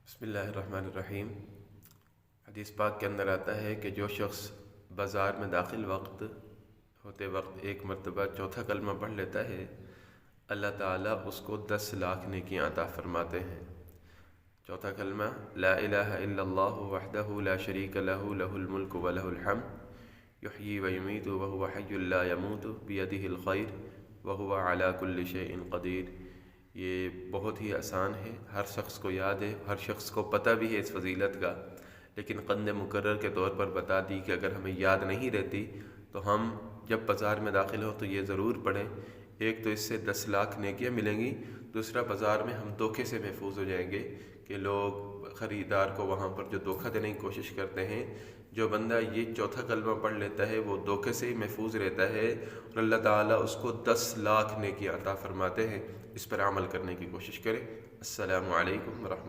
بسم اللہ الرحمن الرحیم۔ حدیث پاک کے اندر آتا ہے کہ جو شخص بازار میں داخل ہوتے وقت ایک مرتبہ چوتھا کلمہ پڑھ لیتا ہے، اللہ تعالیٰ اس کو 10 لاکھ نیکیاں عطا فرماتے ہیں۔ چوتھا کلمہ لا الہ الا اللہ وحدہ لا شریک لہ لہ الملک ولہ الحمد یحیی ویمیت وہو حی لا یموت بیدہ الخیر وہو علی کل شیء قدیر۔ یہ بہت ہی آسان ہے، ہر شخص کو یاد ہے، ہر شخص کو پتہ بھی ہے اس فضیلت کا، لیکن قند مکرر کے طور پر بتا دی کہ اگر ہمیں یاد نہیں رہتی تو ہم جب بازار میں داخل ہوں تو یہ ضرور پڑھیں۔ ایک تو اس سے 10 لاکھ نیکیاں ملیں گی، دوسرا بازار میں ہم دھوکے سے محفوظ ہو جائیں گے کہ لوگ خریدار کو وہاں پر جو دھوکہ دینے کی کوشش کرتے ہیں، جو بندہ یہ چوتھا کلمہ پڑھ لیتا ہے وہ دھوکے سے ہی محفوظ رہتا ہے، اور اللہ تعالیٰ اس کو 10 لاکھ نیکیاں عطا فرماتے ہیں۔ اس پر عمل کرنے کی کوشش کریں۔ السلام علیکم ورحمۃ اللہ۔